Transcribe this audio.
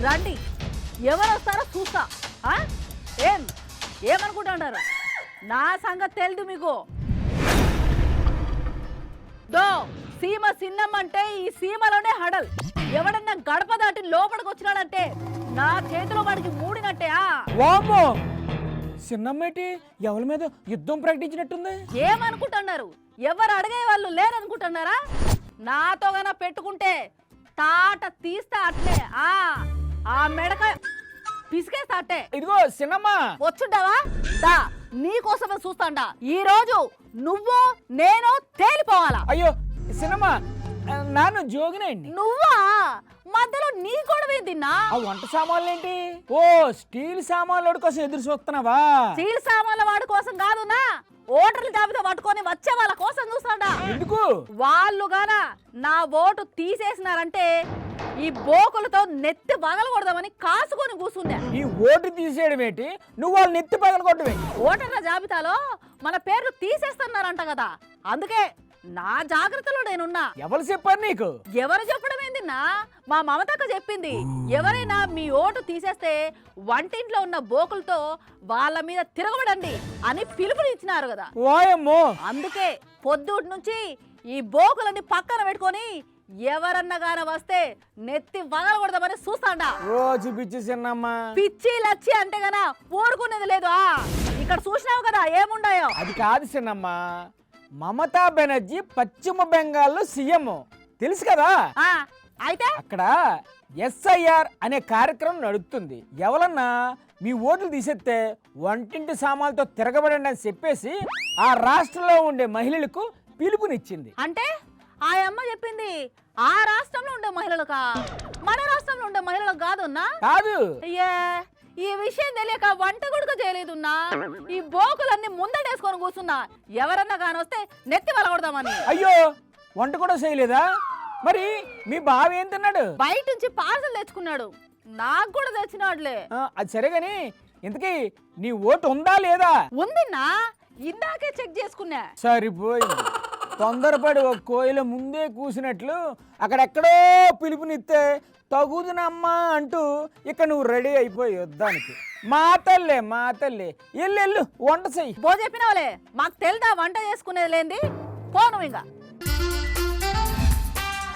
రండి, ఎవరు వస్తారో చూస్తా. ఏమనుకుంటున్నారు? నా సంగతి తెలియదు మీకు. దో సీమ సిన్నమ్మంటే ఈ సీమలోనే హడల్. ఎవడన్నా గడప దాటి లోపలికి వచ్చినాడంటే నా చేతిలో వాడికి మూడినట్టే. వామ్మో, చిన్నమ్మేటి ఎవరి మీద యుద్ధం ప్రకటించినట్టుంది. ఏమనుకుంటున్నారు? ఎవరు అడిగే వాళ్ళు లేరనుకుంటున్నారా? నాతో గన పెట్టుకుంటే తాట తీస్తా అట్లే. ఆ మెడక పిసికేస్తా అట్టే. ఇదిగో చిన్నమ్మ, వచ్చుంటావా? దా నీకోసమే చూస్తాండా. ఈ రోజు నువ్వు నేను తేలిపోవాలా. అయ్యో చిన్నమ్మ, నాను జోగినండి. నువ్వా? మధ్యలో నీ కూడా తిన్నా. ఆ వంట సామాన్లు ఏంటి? ఓ స్టీల్ సామాన్ల కోసం ఎదురు చూస్తున్నావా? స్టీల్ సామాన్ల వాడి కోసం కాదునా, ఓటర్ల జాబితా పట్టుకొని వచ్చే వాళ్ళ కోసం చూస్తాడా. ఎందుకు? వాళ్ళు గాన నా ఓటు తీసేసినారంటే ఈ బోకులతో నెత్తి పగలకూడదామని కాసుకొని కూర్చుండే. ఈ ఓటు తీసేయడం ఏంటి? నువ్వు వాళ్ళు నెత్తి పగలగొట్టవే. ఓటర్ల జాబితాలో మన పేర్లు తీసేస్తున్నారంట కదా, అందుకే నా జాగ్రత్తలో నేనున్నా. ఎవరు చెప్పారు నీకు? ఎవరు చెప్పడం ఏందిన్నా, మా మమతక్క చెప్పింది. ఎవరైనా మీ ఓటు తీసేస్తే వంటింట్లో ఉన్న బోకులతో వాళ్ళ మీద తిరగబడండి అని పిలుపునిచ్చినారు కదా. ఓయమ్మో, అందుకే పొద్దుటి నుంచి ఈ బోకులని పక్కన పెట్టుకొని ఎవరన్నా గాన వస్తే నెత్తి వగలకూడదామని చూస్తాండా. రోజు పిచ్చి చిన్నమ్మ. పిచ్చి లచ్చి అంటే గనా ఊరుకునేది లేదు. ఇక్కడ చూసినావు కదా ఏముండాయో. అది కాదు చిన్నమ్మ, మమతా బెనర్జీ పశ్చిమ బెంగాల్లో సీఎం తెలుసు కదా. అయితే అక్కడ ఎస్ఐఆర్ అనే కార్యక్రమం నడుస్తుంది. ఎవరన్నా మీ ఓట్లు తీసేస్తే వంటింటి సామాన్లతో తిరగబడండి అని చెప్పేసి ఆ రాష్ట్రంలో ఉండే మహిళలకు పిలుపునిచ్చింది. అంటే ఆ అమ్మ చెప్పింది ఆ రాష్ట్రంలో ఉండే మహిళలకా, మన రాష్ట్రంలో ఉండే మహిళలకు కాదున్నా? కాదు. అయ్యే, ఈ విషయం తెలియక వంట కూడా చేయలేదున్నా. ఈ బోకులన్నీ ముందటేసుకొని కూర్చున్నా, ఎవరన్నా కానొస్తే నెత్తి వలగొడదామని. అయ్యో, వంట కూడా చేయలేదా? మరి మీ బావ ఏం తిన్నాడు? బయట నుంచి పార్సల్ తెచ్చుకున్నాడు, నాకు కూడా తెచ్చినాడులే. అది సరే గాని ఇంతకీ నీ ఓటు ఉందా లేదా? ఉందిన్నా, ఇందాకే చెక్ చేసుకున్నా. సరిపోయింది. తొందరపడి ఒక కోయిల ముందే కూసినట్లు అక్కడెక్కడో పిలుపునిస్తే తగుదునమ్మా అంటూ ఇక నువ్వు రెడీ అయిపోయి యుద్ధానికి. మా తల్లే ఎల్లు వంట చెయ్యి. బో చెప్పినావులే, మాకు తెలుదా వంట చేసుకునేది లేంది. పోను ఇంకా.